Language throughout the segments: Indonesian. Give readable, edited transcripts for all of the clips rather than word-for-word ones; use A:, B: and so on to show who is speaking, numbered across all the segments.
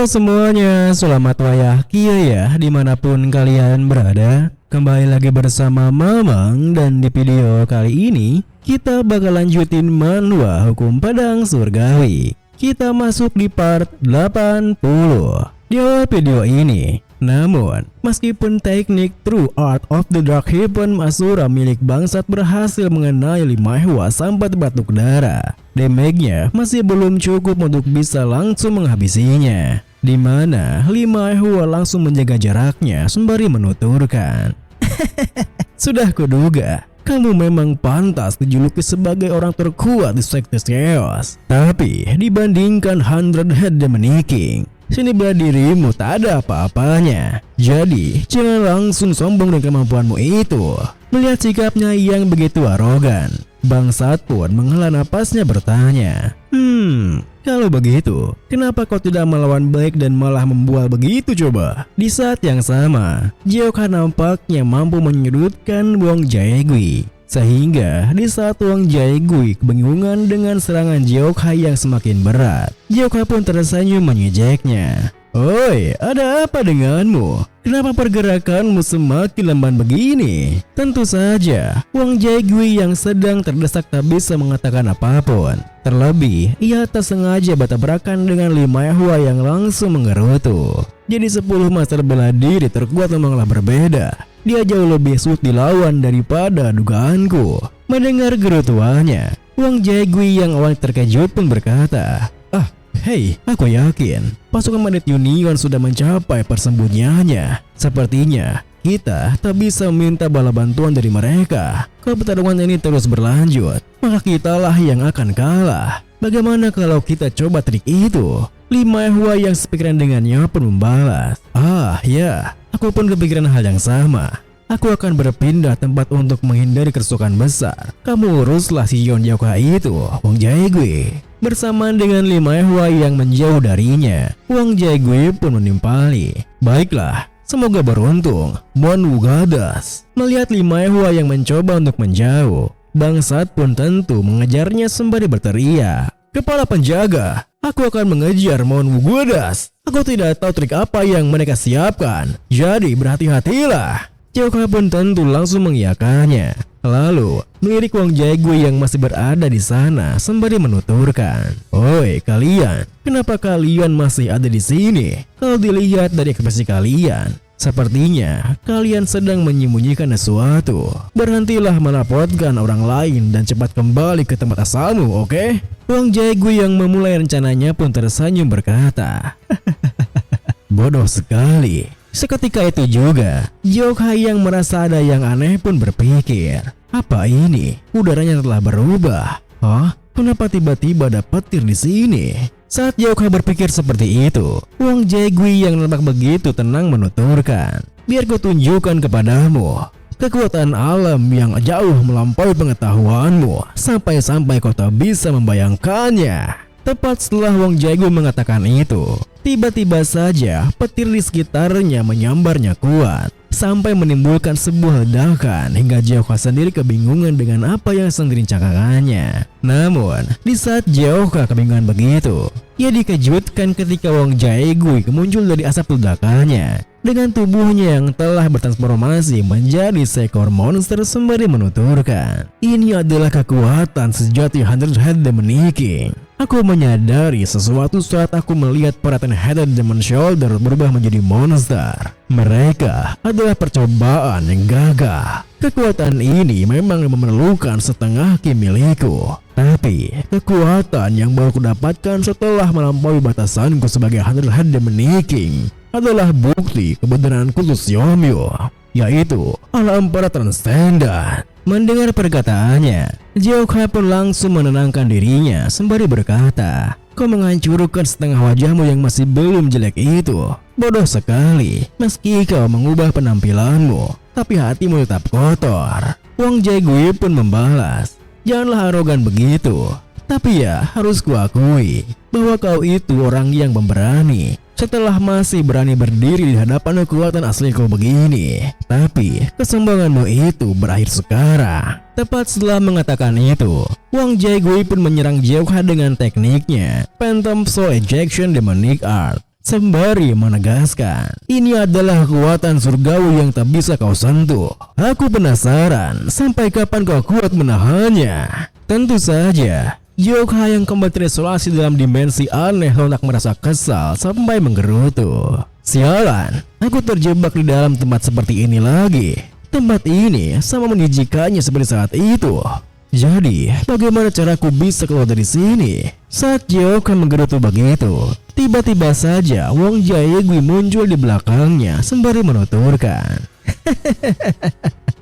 A: Halo semuanya, selamat wayahkia ya dimanapun kalian berada. Kembali lagi bersama Mamang, dan di video kali ini kita bakal lanjutin manhwa hukum pedang surgawi. Kita masuk di part 80 di awal video ini. Namun, meskipun teknik True Art of the Dark Heaven Asura milik bangsat berhasil mengenai 5 hewa sampai batuk darah, damage-nya masih belum cukup untuk bisa langsung menghabisinya. Di mana 5 hewa langsung menjaga jaraknya sembari menuturkan, sudah kuduga, kamu memang pantas dijuluki sebagai orang terkuat di sekte Chaos. Tapi dibandingkan 100 Head Demon King, sini belah dirimu tak ada apa-apanya. Jadi jangan langsung sombong dengan kemampuanmu itu. Melihat sikapnya yang begitu arogan, bangsat pun menghela napasnya bertanya, kalau begitu, kenapa kau tidak melawan baik dan malah membual begitu coba? Di saat yang sama, Jeokha nampaknya mampu menyudutkan Wong Jaegui. Sehingga di saat Wong Jaegui kebingungan dengan serangan Jeokha yang semakin berat, Jeokha pun tersenyum menyejeknya. Oi, ada apa denganmu? Kenapa pergerakanmu semakin lamban begini? Tentu saja, Wong Jaegui yang sedang terdesak tak bisa mengatakan apapun. Terlebih, ia tak sengaja bertabrakan dengan 5 hewa yang langsung mengerutu. Jadi 10 master bela diri terkuat memanglah berbeda. Dia jauh lebih sulit dilawan daripada dugaanku. Mendengar gerutuannya, Wong Jaegui yang awalnya terkejut pun berkata, hei, aku yakin pasukan Bandit Union sudah mencapai persembunyiannya. Sepertinya kita tak bisa meminta bala bantuan dari mereka. Kalau pertarungan ini terus berlanjut, maka kitalah yang akan kalah. Bagaimana kalau kita coba trik itu? 5 hewa yang sepikiran dengannya pun membalas, ya, aku pun kepikiran hal yang sama. Aku akan berpindah tempat untuk menghindari kerusuhan besar. Kamu uruslah si Yon Jeokha itu, Wong Jaegui. Bersamaan dengan 5 hewa yang menjauh darinya, Wong Jaegui pun menimpali. Baiklah, semoga beruntung, Mon Wugadas. Melihat 5 hewa yang mencoba untuk menjauh, bangsat pun tentu mengejarnya sembari berteriak, kepala penjaga, aku akan mengejar Mon Wugadas. Aku tidak tahu trik apa yang mereka siapkan, jadi berhati-hatilah. Jeokha pun tentu langsung mengiyakannya. Lalu melirik Wong Jaegui yang masih berada di sana sembari menuturkan, oi kalian, kenapa kalian masih ada di sini? Kalau dilihat dari ekspresi kalian, sepertinya kalian sedang menyembunyikan sesuatu. Berhentilah merepotkan orang lain dan cepat kembali ke tempat asalmu, oke? Wong Jaegui yang memulai rencananya pun tersenyum berkata, bodoh sekali. Seketika itu juga, Jeokha yang merasa ada yang aneh pun berpikir, apa ini? Udaranya telah berubah. Kenapa tiba-tiba ada petir di sini? Saat Jeokha berpikir seperti itu, Wong Jaegui yang nampak begitu tenang menuturkan, biar ku tunjukkan kepadamu kekuatan alam yang jauh melampaui pengetahuanmu, sampai-sampai kau tak bisa membayangkannya. Tepat setelah Wong Jaegui mengatakan itu, tiba-tiba saja petir di sekitarnya menyambarnya kuat, sampai menimbulkan sebuah ledakan hingga Jeokha sendiri kebingungan dengan apa yang sedang direncanakannya. Namun, di saat Jeokha kebingungan begitu, ia dikejutkan ketika Wong Jaegui muncul dari asap ledakannya dengan tubuhnya yang telah bertransformasi menjadi seekor monster sembari menuturkan, ini adalah kekuatan sejati 100 Head Demon King. Aku menyadari sesuatu saat aku melihat para 10 Headed Demon Shoulder berubah menjadi monster. Mereka adalah percobaan yang gagah. Kekuatan ini memang memerlukan setengah ki milikku. Tapi kekuatan yang baru kudapatkan setelah melampaui batasanku sebagai 100 Head Demon King adalah bukti kebenaran kultus Youmyo, yaitu alam para transcendan. Mendengar perkataannya, Jeokha pun langsung menenangkan dirinya sembari berkata, kau menghancurkan setengah wajahmu yang masih belum jelek itu. Bodoh sekali, meski kau mengubah penampilanmu, tapi hatimu tetap kotor. Wong Jaegui pun membalas, janganlah arogan begitu. Tapi ya, harus kuakui bahwa kau itu orang yang pemberani. Setelah masih berani berdiri di hadapan kekuatan asliku begini. Tapi kesombonganmu itu berakhir sekarang. Tepat setelah mengatakan itu, Wong Jaegui pun menyerang Jeokha dengan tekniknya Phantom Soul Ejection Demonic Art. sembari menegaskan, ini adalah kekuatan surgawi yang tak bisa kau sentuh. Aku penasaran sampai kapan kau kuat menahannya. Tentu saja, Jyoka yang kembali terisolasi dalam dimensi aneh sontak merasa kesal sampai menggerutu. Sialan, aku terjebak di dalam tempat seperti ini lagi. Tempat ini sama menjijikannya seperti saat itu. Jadi, bagaimana caraku bisa keluar dari sini? Saat Jyoka menggerutu begitu, tiba-tiba saja Wong Jaegui muncul di belakangnya sembari menuturkan.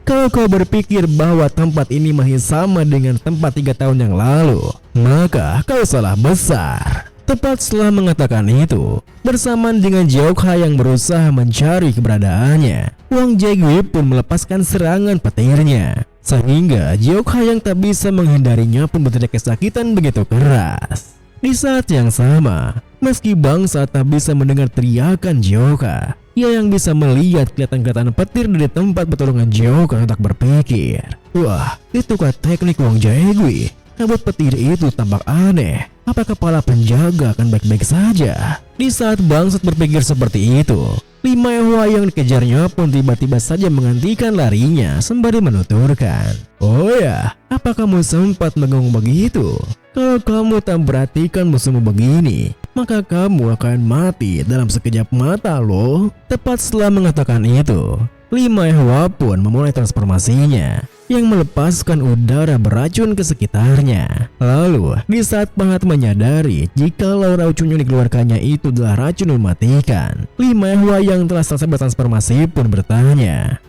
A: Kalau kau berpikir bahwa tempat ini masih sama dengan tempat 3 tahun yang lalu, maka kau salah besar. Tepat setelah mengatakan itu, bersamaan dengan Jyoka yang berusaha mencari keberadaannya, Wong Jaegui pun melepaskan serangan petirnya, sehingga Jyoka yang tak bisa menghindarinya pun berteriak kesakitan begitu keras. Di saat yang sama, meski bangsa tak bisa mendengar teriakan Jyoka, ia yang bisa melihat kelihatan petir dari tempat pertolongan Jyoka tak berpikir. Wah, itukah teknik Wong Jaegui? Kabut petir itu tampak aneh. Apa kepala penjaga akan baik-baik saja? Di saat bangsat berpikir seperti itu, 5 ehwa yang dikejarnya pun tiba-tiba saja menghentikan larinya sembari menuturkan. Oh ya, apa kamu sempat menggong begitu? Kalau kamu tak perhatikan musuhmu begini, maka kamu akan mati dalam sekejap mata loh. Tepat setelah mengatakan itu, 5 ehwa pun memulai transformasinya yang melepaskan udara beracun ke sekitarnya. Lalu, di saat Pahat menyadari jikalau racun yang dikeluarkannya itu adalah racun mematikan, 5 ehwa yang telah selesai bertransformasi pun bertanya,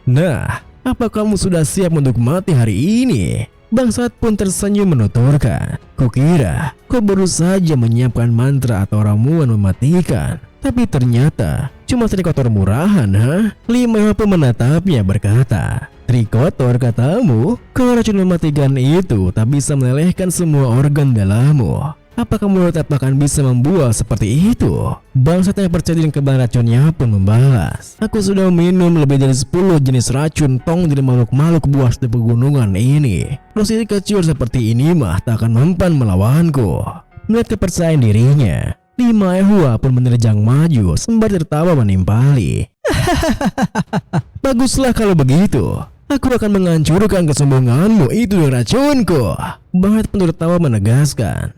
A: Nah, apa kamu sudah siap untuk mati hari ini? Bangsat pun tersenyum menuturkan, Kukira kau baru saja menyiapkan mantra atau ramuan mematikan, tapi ternyata cuma trik kotor murahan, ha? 5 ehwa pun menatapnya berkata, trik kotor katamu? Kalau racun mematikan itu tak bisa melelehkan semua organ dalammu, apa kamu tetap akan bisa membual seperti itu? Bangsat yang percaya dengan kebenaran racunnya pun membalas, aku sudah minum lebih dari 10 jenis racun tong dari makhluk-makhluk buas di pegunungan ini. Dosis kecil seperti ini mah tak akan mempan melawanku. Melihat kepercayaan dirinya, 5 ehwa pun menerjang maju sembari tertawa menimpali. Baguslah kalau begitu. Aku akan menghancurkan kesombonganmu itu dengan racunku. Bangsat pun tertawa menegaskan.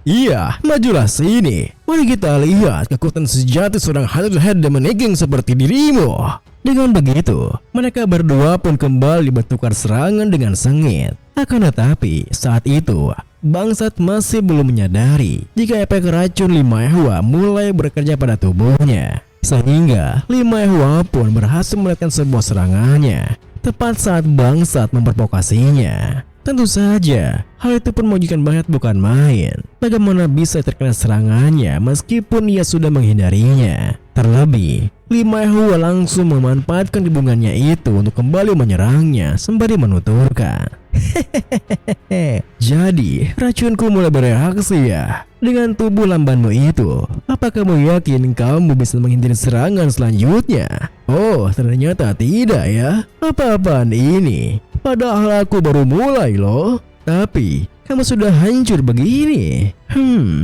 A: Iya, majulah sini. Mari kita lihat kekuatan sejati seorang Head Demon seperti dirimu. Dengan begitu, mereka berdua pun kembali bertukar serangan dengan sengit. Akan tetapi, saat itu, bangsat masih belum menyadari jika efek racun 5 ehwa mulai bekerja pada tubuhnya. Sehingga 5 ehwa pun berhasil melihatkan sebuah serangannya tepat saat bangsat memprovokasinya. Tentu saja, hal itu pun menunjukkan Bangsat bukan main. Bagaimana bisa terkena serangannya meskipun ia sudah menghindarinya. Terlebih, 5 ehwa langsung memanfaatkan hubungannya itu untuk kembali menyerangnya sembari menuturkan. Jadi, racunku mulai bereaksi ya. Dengan tubuh lambanmu itu, apa kamu yakin kamu bisa menghindari serangan selanjutnya? Oh, ternyata tidak ya. Apa-apaan ini? Padahal aku baru mulai loh. Tapi, kamu sudah hancur begini.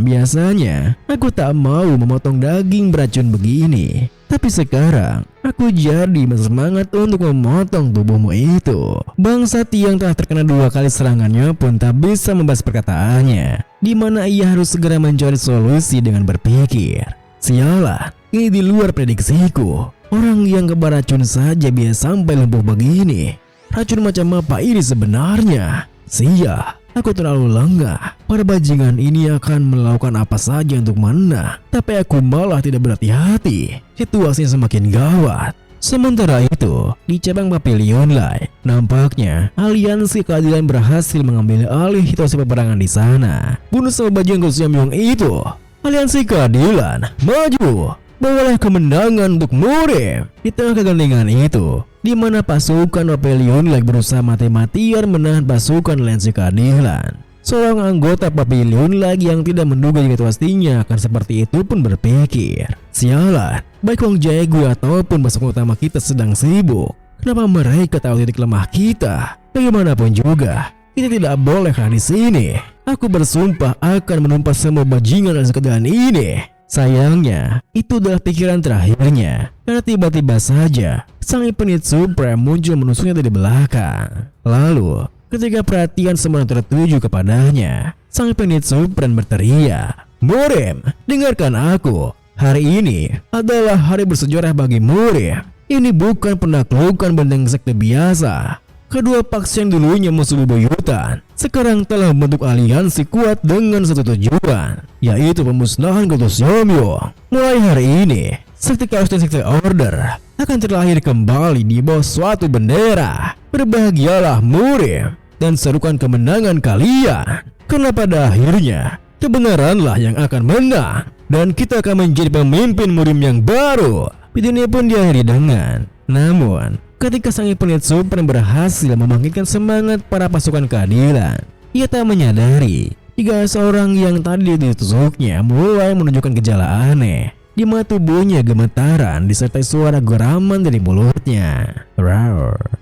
A: Biasanya aku tak mau memotong daging beracun begini. Tapi sekarang, aku jadi bersemangat untuk memotong tubuhmu itu. Bangsat yang telah terkena 2 kali serangannya pun tak bisa membahas perkataannya, di mana ia harus segera mencari solusi dengan berpikir. Sialan, ini di luar prediksiku. Orang yang kena racun saja bisa sampai lumpuh begini. Racun macam apa ini sebenarnya? Sia, aku terlalu lengah. Para bajingan ini akan melakukan apa saja untuk menang, tapi aku malah tidak berhati-hati. Situasinya semakin gawat. Sementara itu, di cabang Papillon Light, nampaknya aliansi keadilan berhasil mengambil alih situasi peperangan di sana. Bunuh semua bajingan Gosyamyong itu. Aliansi keadilan, maju! Bawalah kemenangan untuk murim. Di tengah kegentingan itu, di mana pasukan Papillon Light berusaha mati-matian menahan pasukan aliansi keadilan, seorang anggota Papillon Light yang tidak menduga jika pastinya akan seperti itu pun berpikir, sialan, baik Wong Jaegui ataupun pasukan utama kita sedang sibuk. Kenapa mereka tahu titik lemah kita? Bagaimanapun juga, kita tidak boleh kalah di sini. Aku bersumpah akan menumpas semua bajingan dan sekedahan ini. Sayangnya, itu adalah pikiran terakhirnya. Karena tiba-tiba saja, sang penit Supreme muncul menusuknya dari belakang. Lalu, ketika perhatian semua tertuju kepadanya, sang penit Supreme berteriak, "Murim, dengarkan aku. Hari ini adalah hari bersejarah bagi Murim. Ini bukan penaklukan benteng sekte biasa. Kedua paksi yang dulunya musuh bebuyutan sekarang telah membentuk aliansi kuat dengan satu tujuan, yaitu pemusnahan kultus Yomiyo. Mulai hari ini, sekte Chaos dan sekte Order akan terlahir kembali di bawah suatu bendera. Berbahagialah Murim dan serukan kemenangan kalian, karena pada akhirnya kebenaranlah yang akan menang dan kita akan menjadi pemimpin Murim yang baru." Video ini pun diakhiri dengan, namun ketika sang penit Supreme berhasil membangkitkan semangat para pasukan keadilan, ia tak menyadari jika seorang yang tadi ditusuknya mulai menunjukkan gejala aneh, di mana tubuhnya gemetaran disertai suara geraman dari mulutnya. Roar.